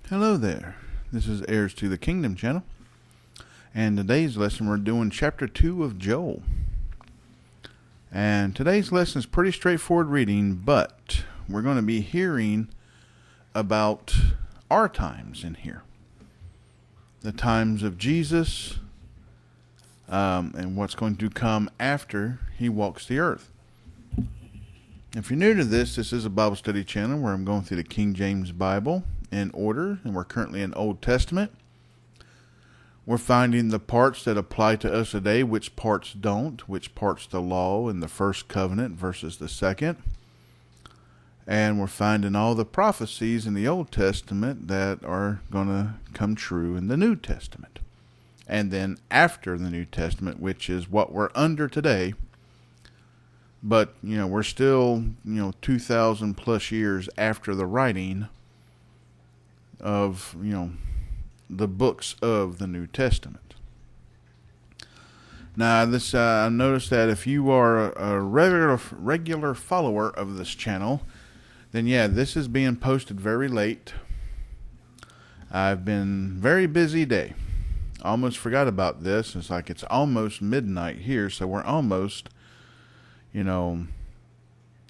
Hello there. This is Heirs to the Kingdom channel. And today's lesson we're doing chapter 2 of Joel. And today's lesson is pretty straightforward reading, but we're going to be hearing about our times in here. The times of Jesus and what's going to come after he walks the earth. If you're new to this is a Bible study channel where I'm going through the King James Bible in order, and we're currently in Old Testament. We're finding the parts that apply to us today, which parts don't, which parts the law in the first covenant versus the second. And we're finding all the prophecies in the Old Testament that are going to come true in the New Testament. And then after the New Testament, which is what we're under today. But, we're still, 2,000 plus years after the writing of, the books of the New Testament. Now, I noticed that if you are a regular follower of this channel, then this is being posted very late. I've been very busy day. Almost forgot about this. It's almost midnight here, so we're almost,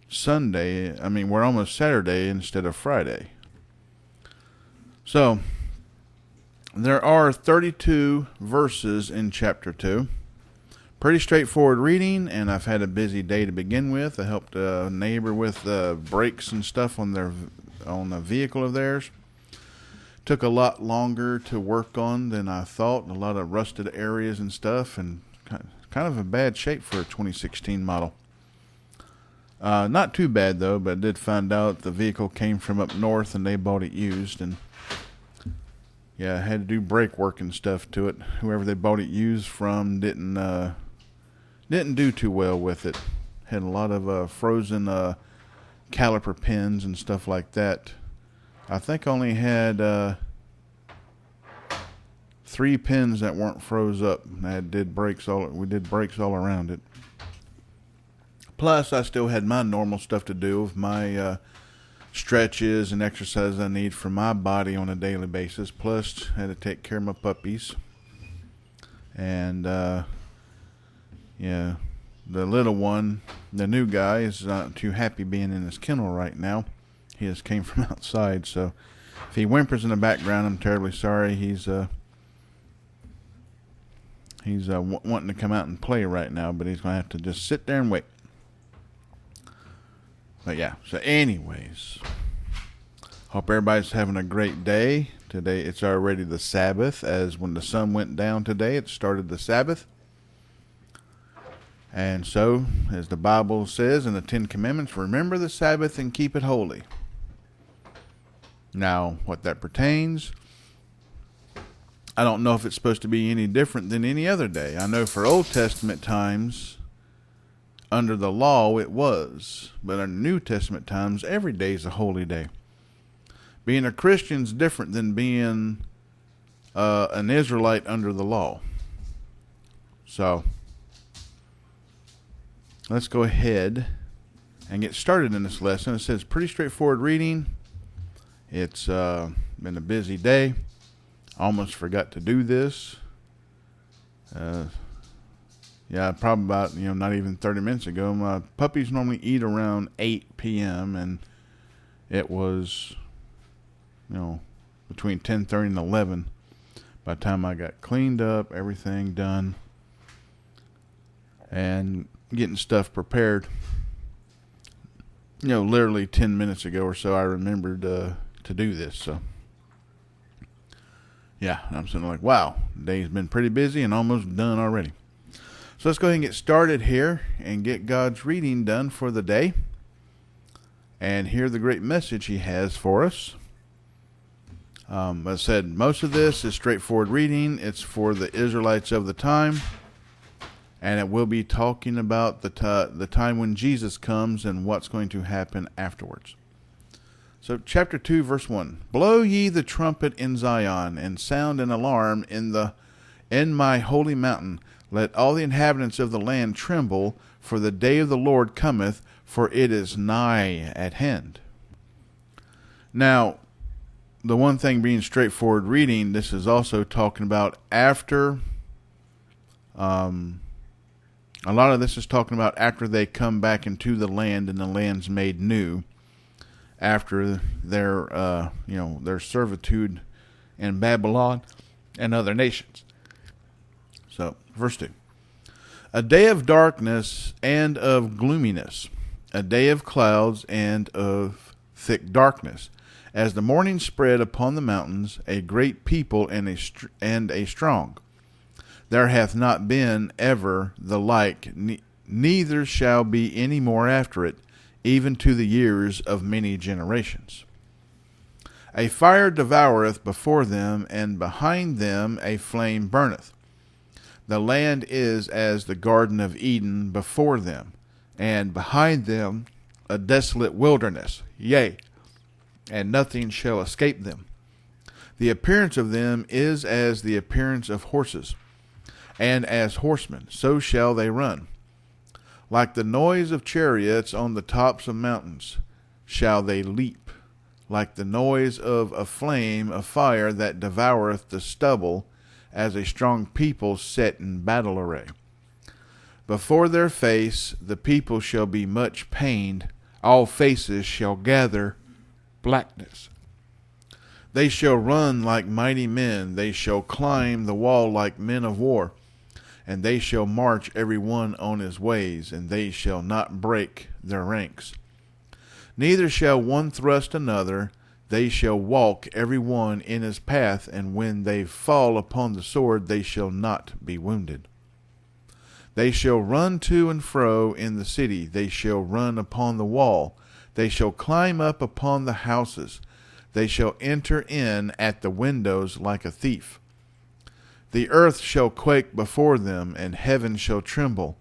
Sunday. We're almost Saturday instead of Friday. So, there are 32 verses in chapter 2. Pretty straightforward reading, and I've had a busy day to begin with. I helped a neighbor with brakes and stuff on the vehicle of theirs. Took a lot longer to work on than I thought. A lot of rusted areas and stuff, and kind of a bad shape for a 2016 model. Not too bad though, but I did find out the vehicle came from up north and they bought it used, and I had to do brake work and stuff to it. Whoever they bought it used from didn't do too well with it. Had a lot of frozen caliper pins and stuff like that. I think only had 3 pins that weren't froze up. We did brakes all around it. Plus, I still had my normal stuff to do with my stretches and exercises I need for my body on a daily basis. Plus, I had to take care of my puppies. And, the little one, the new guy, is not too happy being in his kennel right now. He just came from outside, so if he whimpers in the background, I'm terribly sorry. He's wanting to come out and play right now, but he's going to have to just sit there and wait. But so anyways, hope everybody's having a great day. Today it's already the Sabbath, as when the sun went down today, it started the Sabbath. And so, as the Bible says in the 10 Commandments, remember the Sabbath and keep it holy. Now, what that pertains, I don't know if it's supposed to be any different than any other day. I know for Old Testament times, under the law, it was. But in New Testament times, every day is a holy day. Being a Christian is different than being an Israelite under the law. So, let's go ahead and get started in this lesson. It says pretty straightforward reading. It's been a busy day. Almost forgot to do this. Probably about, not even 30 minutes ago. My puppies normally eat around 8 p.m. and it was, between 10:30 and 11 by the time I got cleaned up, everything done, and getting stuff prepared. Literally 10 minutes ago or so, I remembered to do this. So, I'm sitting like, wow, the day's been pretty busy and almost done already. So let's go ahead and get started here and get God's reading done for the day and hear the great message he has for us. As I said, most of this is straightforward reading. It's for the Israelites of the time, and it will be talking about the time when Jesus comes and what's going to happen afterwards. So chapter 2, verse 1. Blow ye the trumpet in Zion, and sound an alarm in my holy mountain. Let all the inhabitants of the land tremble, for the day of the Lord cometh, for it is nigh at hand. Now, the one thing being straightforward reading, this is also talking about after, a lot of this is talking about after they come back into the land and the land's made new, after their servitude in Babylon and other nations. So, verse 2. A day of darkness and of gloominess, a day of clouds and of thick darkness, as the morning spread upon the mountains, a great people and a strong. There hath not been ever the like, neither shall be any more after it, even to the years of many generations. A fire devoureth before them, and behind them a flame burneth. The land is as the Garden of Eden before them, and behind them a desolate wilderness, yea, and nothing shall escape them. The appearance of them is as the appearance of horses, and as horsemen, so shall they run. Like the noise of chariots on the tops of mountains shall they leap, like the noise of a flame of fire that devoureth the stubble, as a strong people set in battle array. Before their face the people shall be much pained, all faces shall gather blackness. They shall run like mighty men, they shall climb the wall like men of war, and they shall march every one on his ways, and they shall not break their ranks. Neither shall one thrust another, they shall walk every one in his path, and when they fall upon the sword they shall not be wounded. They shall run to and fro in the city, they shall run upon the wall, they shall climb up upon the houses, they shall enter in at the windows like a thief. The earth shall quake before them, and heaven shall tremble.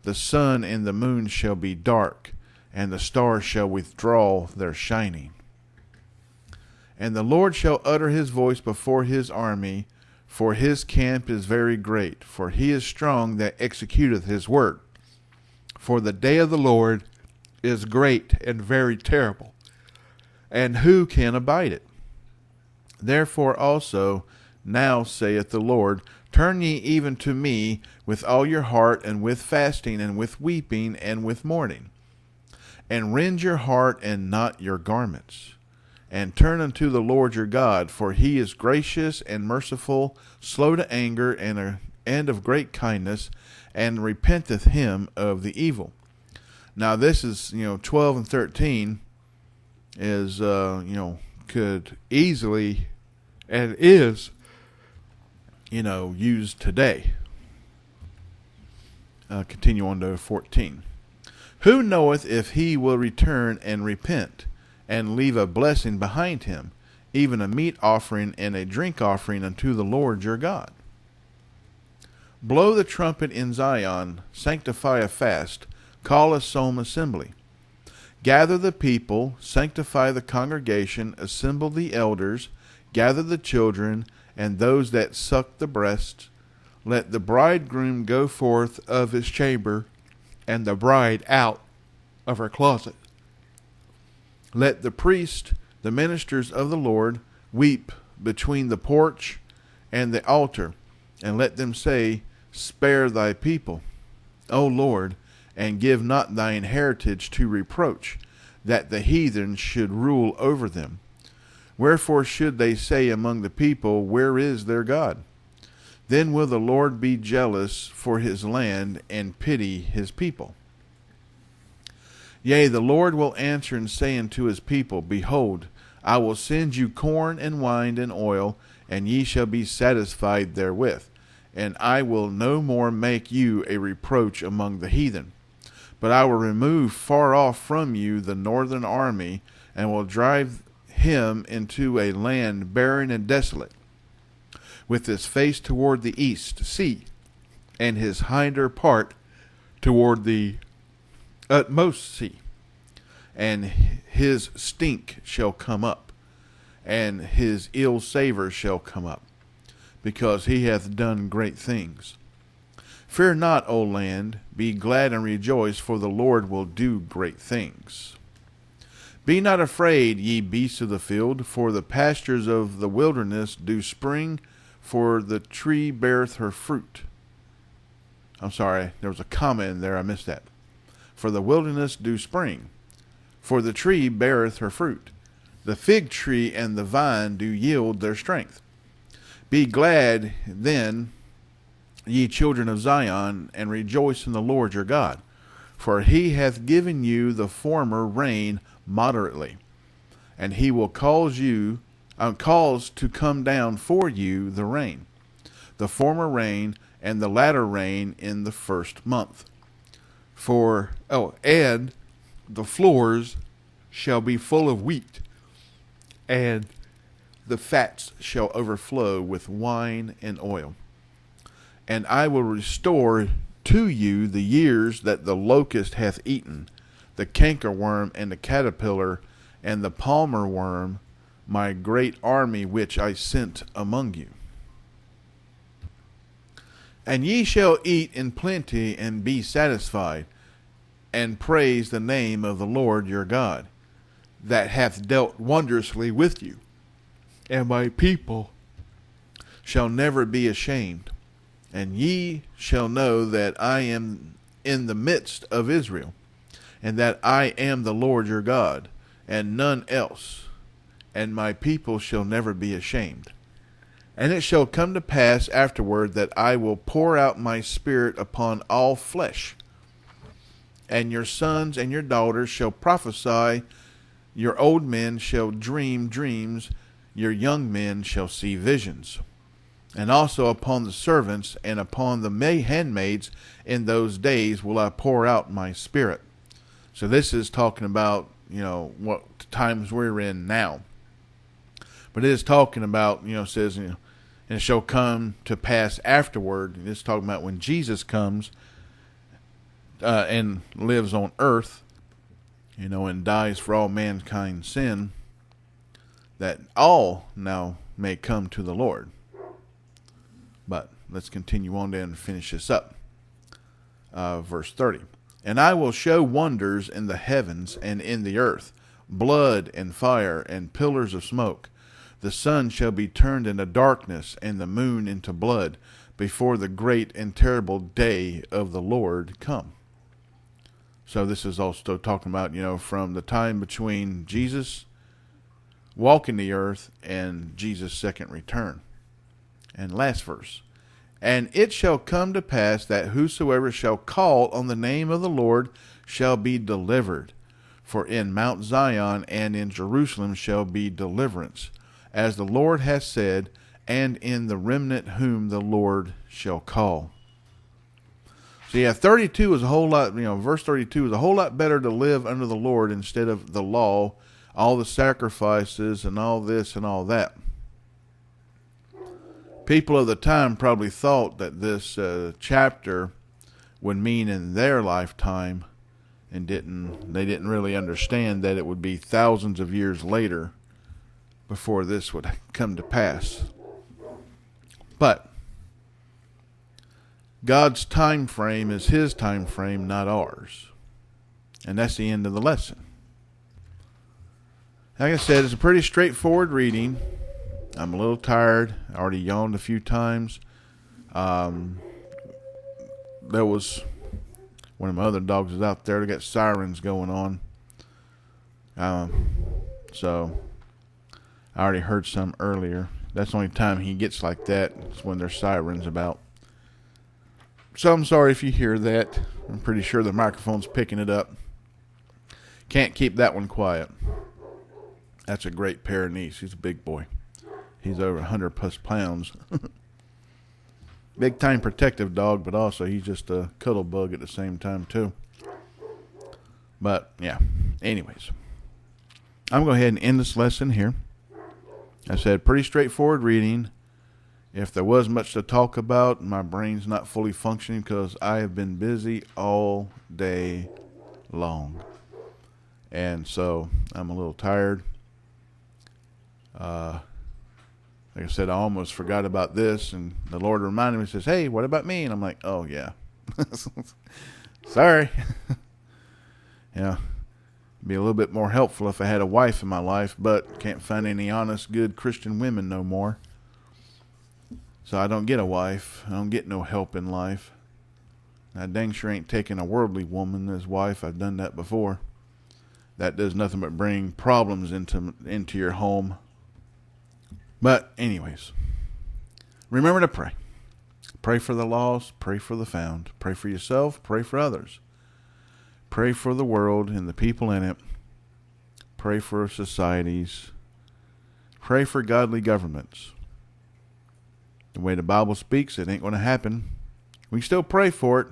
The sun and the moon shall be dark, and the stars shall withdraw their shining. And the Lord shall utter his voice before his army, for his camp is very great, for he is strong that executeth his word. For the day of the Lord is great and very terrible, and who can abide it? Therefore also now saith the Lord, turn ye even to me with all your heart, and with fasting, and with weeping, and with mourning. And rend your heart and not your garments. And turn unto the Lord your God, for he is gracious and merciful, slow to anger, and of great kindness, and repenteth him of the evil. Now this is, 12 and 13 is, could easily, and is, used today. Continue on to 14. Who knoweth if he will return and repent, and leave a blessing behind him, even a meat offering and a drink offering unto the Lord your God? Blow the trumpet in Zion, sanctify a fast, call a solemn assembly. Gather the people, sanctify the congregation, assemble the elders, gather the children, and those that suck the breast. Let the bridegroom go forth of his chamber, and the bride out of her closet. Let the priest, the ministers of the Lord, weep between the porch and the altar, and let them say, Spare thy people, O Lord, and give not thine heritage to reproach, that the heathen should rule over them. Wherefore should they say among the people, Where is their God? Then will the Lord be jealous for his land, and pity his people. Yea, the Lord will answer and say unto his people, Behold, I will send you corn and wine and oil, and ye shall be satisfied therewith. And I will no more make you a reproach among the heathen. But I will remove far off from you the northern army, and will drive him into a land barren and desolate, with his face toward the east sea, and his hinder part toward the utmost sea. And his stink shall come up, and his ill savor shall come up, because he hath done great things. Fear not, O land, be glad and rejoice, for the Lord will do great things. Be not afraid, ye beasts of the field, for the pastures of the wilderness do spring, for the tree beareth her fruit. I'm sorry, there was a comma in there, I missed that. For the wilderness do spring, for the tree beareth her fruit. The fig tree and the vine do yield their strength. Be glad then, ye children of Zion, and rejoice in the Lord your God. For he hath given you the former rain moderately, and he will cause to come down for you the rain, the former rain and the latter rain in the first month. And the floors shall be full of wheat, and the fats shall overflow with wine and oil. And I will restore to you the years that the locust hath eaten, the cankerworm and the caterpillar and the palmer worm, my great army which I sent among you. And ye shall eat in plenty and be satisfied, and praise the name of the Lord your God, that hath dealt wondrously with you. And my people shall never be ashamed. And ye shall know that I am in the midst of Israel, and that I am the Lord your God, and none else. And my people shall never be ashamed. And it shall come to pass afterward that I will pour out my spirit upon all flesh. And your sons and your daughters shall prophesy, your old men shall dream dreams, your young men shall see visions. And also upon the servants and upon the handmaids in those days will I pour out my spirit. So this is talking about, what times we're in now. But it is talking about, says, and it shall come to pass afterward. It's talking about when Jesus comes and lives on earth, and dies for all mankind's sin, that all now may come to the Lord. But let's continue on and finish this up. Verse 30. And I will show wonders in the heavens and in the earth, blood and fire and pillars of smoke. The sun shall be turned into darkness and the moon into blood before the great and terrible day of the Lord come. So this is also talking about, from the time between Jesus walking the earth and Jesus' second return. And last verse. And it shall come to pass that whosoever shall call on the name of the Lord shall be delivered. For in Mount Zion and in Jerusalem shall be deliverance, as the Lord hath said, and in the remnant whom the Lord shall call. So yeah, 32 is a whole lot, verse 32 is a whole lot better to live under the Lord instead of the law, all the sacrifices and all this and all that. People of the time probably thought that this chapter would mean in their lifetime, and they didn't really understand that it would be thousands of years later before this would come to pass. But God's time frame is his time frame, not ours. And that's the end of the lesson. Like I said, it's a pretty straightforward reading. I'm a little tired. I already yawned a few times. There was one of my other dogs is out there. They got sirens going on. So I already heard some earlier. That's the only time he gets like that. It's when there's sirens about. So I'm sorry if you hear that. I'm pretty sure the microphone's picking it up. Can't keep that one quiet. That's a Great Pyrenees. He's a big boy. He's over 100 plus pounds. Big time protective dog, but also he's just a cuddle bug at the same time too. But yeah, anyways. I'm going to go ahead and end this lesson here. I said pretty straightforward reading. If there was much to talk about, my brain's not fully functioning because I have been busy all day long. And so I'm a little tired. Like I said, I almost forgot about this, and the Lord reminded me, says, hey, what about me? And I'm like, oh, yeah. Sorry. Yeah. Be a little bit more helpful if I had a wife in my life, but can't find any honest, good Christian women no more. So I don't get a wife. I don't get no help in life. I dang sure ain't taking a worldly woman as wife. I've done that before. That does nothing but bring problems into your home. But anyways, remember to pray. Pray for the lost. Pray for the found. Pray for yourself. Pray for others. Pray for the world and the people in it. Pray for societies. Pray for godly governments. The way the Bible speaks, it ain't going to happen. We can still pray for it,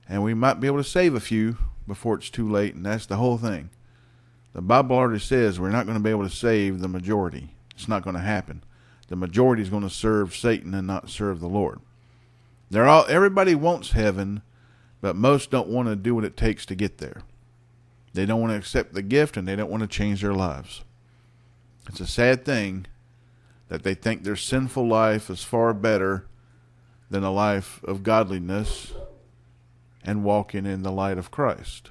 and we might be able to save a few before it's too late, and that's the whole thing. The Bible already says we're not going to be able to save the majority. It's not going to happen. The majority is going to serve Satan and not serve the Lord. Everybody wants heaven, but most don't want to do what it takes to get there. They don't want to accept the gift, and they don't want to change their lives. It's a sad thing that they think their sinful life is far better than a life of godliness and walking in the light of Christ.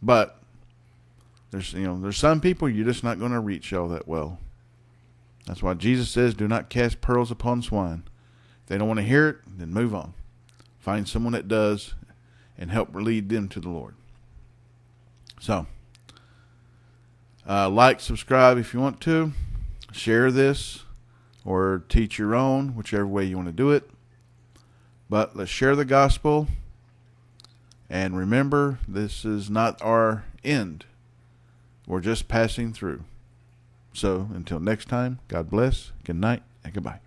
But there's some people you're just not going to reach all that well. That's why Jesus says, do not cast pearls upon swine. If they don't want to hear it, then move on. Find someone that does and help lead them to the Lord. So, like, subscribe if you want to. Share this or teach your own, whichever way you want to do it. But let's share the gospel. And remember, this is not our end. We're just passing through. So, until next time, God bless, good night, and goodbye.